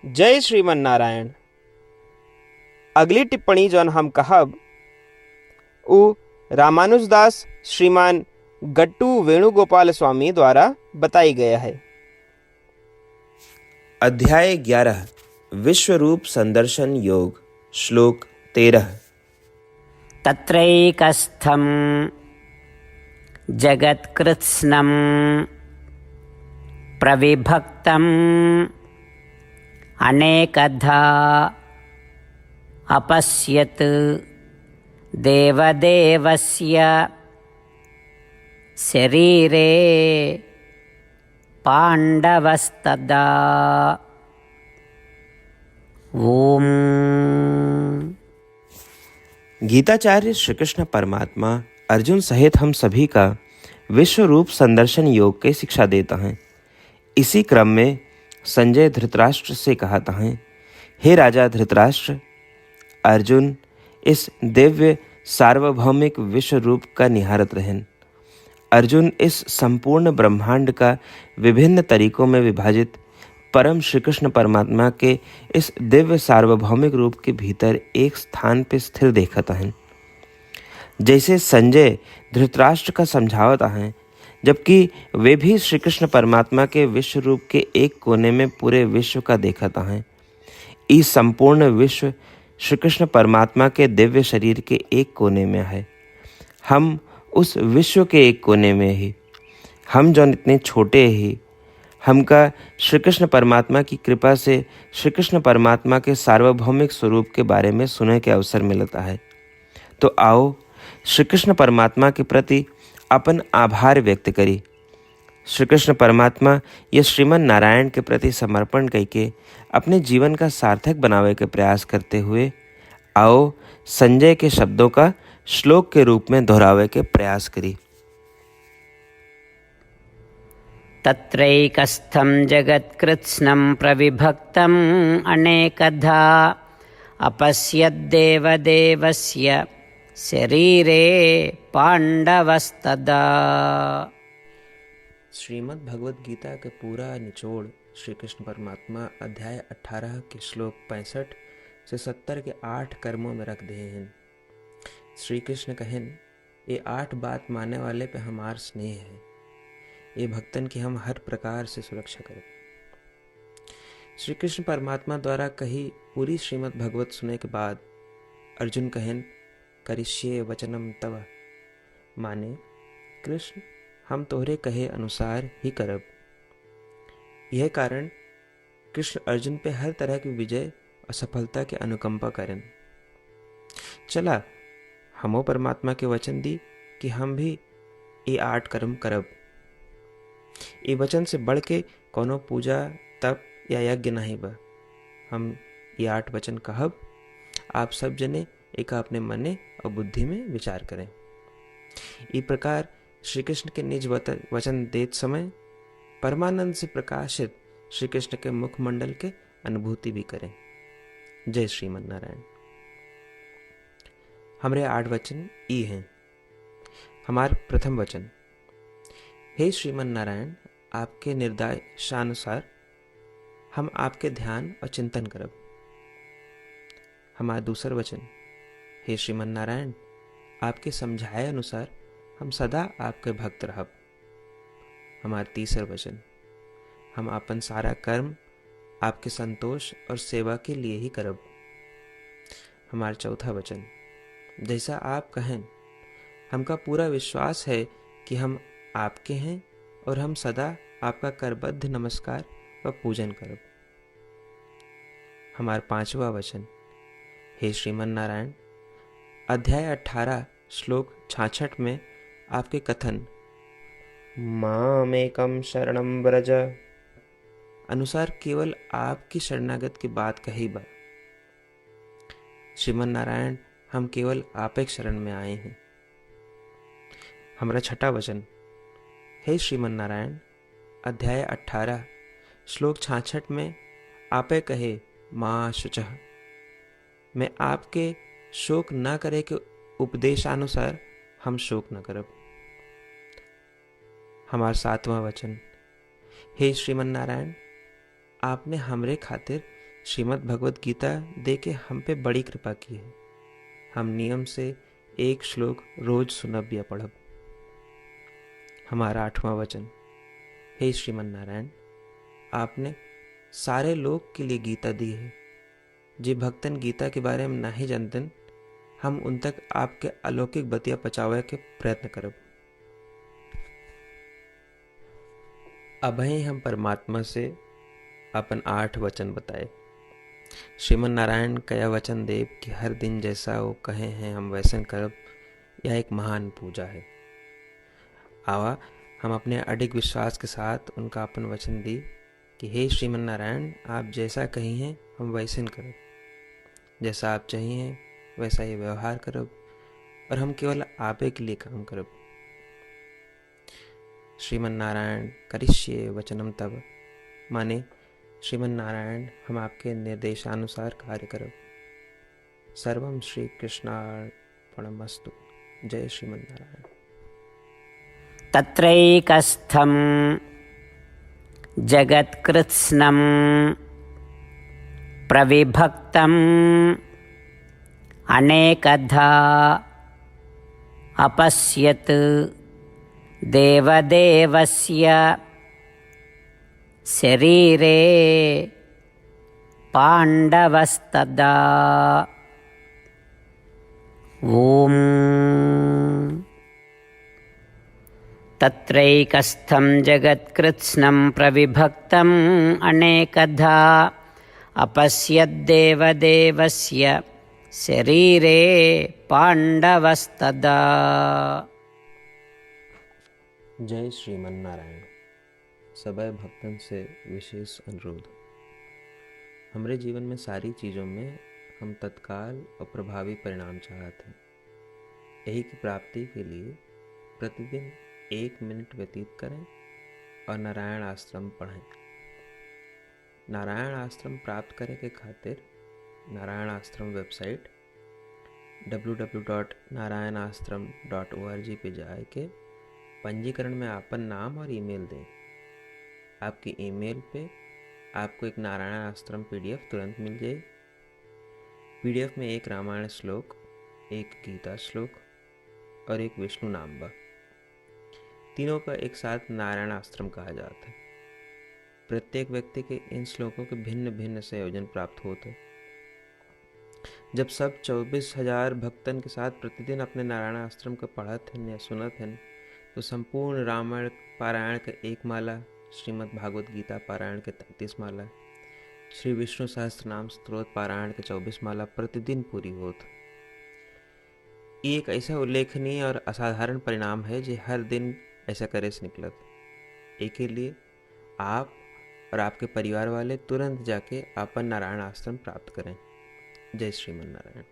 जय श्रीमन नारायण। अगली टिप्पणी जौन हम कहब उ रामानुजदास श्रीमान गट्टू वेणुगोपाल स्वामी द्वारा बताई गया है। अध्याय 11 विश्वरूप संदर्शन योग श्लोक 13। तत्रैकस्थं जगत्कृत्स्नं प्रविभक्तम् अनेकधा अपश्यत् देवदेवस्य शरीरे पाण्डवस्तदा। ओम। गीताचार्य श्री कृष्ण परमात्मा अर्जुन सहित हम सभी का विश्व रूप संदर्शन योग की शिक्षा देता है। इसी क्रम में संजय धृतराष्ट्र से कहता है, हे राजा धृतराष्ट्र, अर्जुन इस दिव्य सार्वभौमिक विश्व रूप का निहारत रहें। अर्जुन इस संपूर्ण ब्रह्मांड का विभिन्न तरीकों में विभाजित परम श्री कृष्ण परमात्मा के इस दिव्य सार्वभौमिक रूप के भीतर एक स्थान पर स्थिर देखता है। जैसे संजय धृतराष्ट्र का समझावता है, जबकि वे भी श्री कृष्ण परमात्मा के विश्व रूप के एक कोने में पूरे विश्व का देखता है। इस संपूर्ण विश्व श्री कृष्ण परमात्मा के दिव्य शरीर के एक कोने में है। हम उस विश्व के एक कोने में ही, हम जो इतने छोटे ही, हमका श्री कृष्ण परमात्मा की कृपा से श्री कृष्ण परमात्मा के सार्वभौमिक स्वरूप के बारे में सुनने के अवसर मिलता है। तो आओ श्री कृष्ण परमात्मा के प्रति अपन आभार व्यक्त करी। श्री कृष्ण परमात्मा ये श्रीमन नारायण के प्रति समर्पण करके अपने जीवन का सार्थक बनावे के प्रयास करते हुए आओ संजय के शब्दों का श्लोक के रूप में दोहरावे के प्रयास करी। तत्रैकस्थं जगत्कृत्स्नं प्रविभक्तम् अनेकधा अपश्यद्देवदेवस्य शरीरे पाण्डवस्तदा। श्रीमद् भगवद गीता का पूरा निचोड़ श्री कृष्ण परमात्मा अध्याय 18 के श्लोक 65 से 70 के 8 कर्मों में रख दिए हैं। श्री कृष्ण कहें, ये 8 बात मानने वाले पे हमार स्नेह है, ये भक्तन की हम हर प्रकार से सुरक्षा करें। श्री कृष्ण परमात्मा द्वारा कही पूरी श्रीमद् भगवत सुने के बाद अर्जुन कहें, करिष्ये वचनम तव, माने कृष्ण हम तोहरे कहे अनुसार ही करब। यह कारण कृष्ण अर्जुन पे हर तरह की विजय और सफलता के अनुकंपा करें। चला हमो परमात्मा के वचन दी कि हम भी ये 8 कर्म करब। ये वचन से बढ़ के कोनो पूजा तप या यज्ञ नहीं बा। हम ये 8 वचन कहब, आप सब जने एक अपने मने और बुद्धि में विचार करें। इस प्रकार श्री कृष्ण के निज वचन देत समय परमानंद से प्रकाशित श्री कृष्ण के मुखमंडल के अनुभूति भी करें। जय श्रीमन नारायण। हमारे 8 वचन ई हैं। हमार प्रथम वचन, हे श्रीमन नारायण, आपके निर्देशानुसार हम आपके ध्यान और चिंतन करब। हमारा दूसर वचन, हे श्रीमन नारायण, आपके समझाए अनुसार हम सदा आपके भक्त रहब। हमारा तीसर वचन, हम अपन सारा कर्म आपके संतोष और सेवा के लिए ही करब। हमारा चौथा वचन, जैसा आप कहें, हमका पूरा विश्वास है कि हम आपके हैं और हम सदा आपका करबद्ध नमस्कार व पूजन करब। हमारा पांचवा वचन, हे श्रीमन नारायण, अध्याय 18 श्लोक 66 में आपके कथन मामेकम शरणम व्रज अनुसार केवल आपकी शरणागत की बात कही बा। श्रीमन नारायण, हम केवल आप एक शरण में आए हैं। हमारा छठा वचन, हे श्रीमन नारायण, अध्याय 18 श्लोक 66 में आपे कहे माँ शुचः, मैं आपके शोक न करे के उपदेशानुसार हम शोक न करब। हमारा 7वां वचन, हे श्रीमन नारायण, आपने हमरे खातिर श्रीमद् भगवत गीता दे के हम पे बड़ी कृपा की है। हम नियम से एक श्लोक रोज सुनब या पढ़ब। हमारा 8वां वचन, हे श्रीमन नारायण, आपने सारे लोग के लिए गीता दी है। जे भक्तन गीता के बारे में नहीं जानतन, हम उन तक आपके अलौकिक बतिया पहुंचावे के प्रयत्न करब। अभय हम परमात्मा से अपन 8 वचन बताए। श्रीमन नारायण कया वचन देव कि हर दिन जैसा वो कहे हैं हम वैसन करब, यह एक महान पूजा है। आवा हम अपने अडिग विश्वास के साथ उनका अपन वचन दी कि हे श्रीमन नारायण, आप जैसा कही हैं हम वैसन करब, जैसा आप चाहिए वैसा ही व्यवहार करब, और हम केवल आपे के लिए काम करब। श्रीमन नारायण करिष्ये वचनम तब, माने श्रीमन नारायण हम आपके निर्देशानुसार कार्य करब। सर्वम श्री कृष्णार्पणमस्तु। जय श्रीमन नारायण। तत्रैकस्थं जगत्कृत्स्नं प्रविभक्तम् अनेकधा अपश्यत् देवदेवस्य शरीरे पाण्डवस्तदा। ॐ तत्रैकस्थं जगत्कृत्स्नं प्रविभक्तम् अनेकधा अपश्यद्देवदेवस्य शरीरे पाण्डवस्तदा। जय श्रीमन नारायण। सबै भक्तन से विशेष अनुरोध, हमरे जीवन में सारी चीज़ों में हम तत्काल और प्रभावी परिणाम चाहते हैं। यही की प्राप्ति के लिए प्रतिदिन 1 मिनट व्यतीत करें और नारायण आश्रम पढ़ें। नारायण आश्रम प्राप्त करे के खातिर नारायण आश्रम वेबसाइट www.narayanashram.org पे जाए के पंजीकरण में आपन नाम और ईमेल दें। आपकी ईमेल पे आपको एक नारायण आश्रम PDF तुरंत मिल जाए। PDF में एक रामायण श्लोक, एक गीता श्लोक और एक विष्णु नाम बा। तीनों का एक साथ नारायण आश्रम कहा जाता है। प्रत्येक व्यक्ति के इन श्लोकों के भिन्न भिन्न संयोजन प्राप्त होते हैं। जब सब 24,000 भक्तन के साथ प्रतिदिन अपने नारायण आश्रम को पढ़त हैं या सुनत हैं, तो संपूर्ण रामायण पारायण के 1 माला, श्रीमद् भागवत गीता पारायण के 33 माला, श्री विष्णु सहस्त्रनाम स्तोत्र पारायण के 24 माला प्रतिदिन पूरी होत। ये एक ऐसा उल्लेखनीय और असाधारण परिणाम है जो हर दिन ऐसा करे से निकलत। एक के लिए आप और आपके परिवार वाले तुरंत जाके अपन नारायण आश्रम प्राप्त करें। जय श्रीमन नारायण।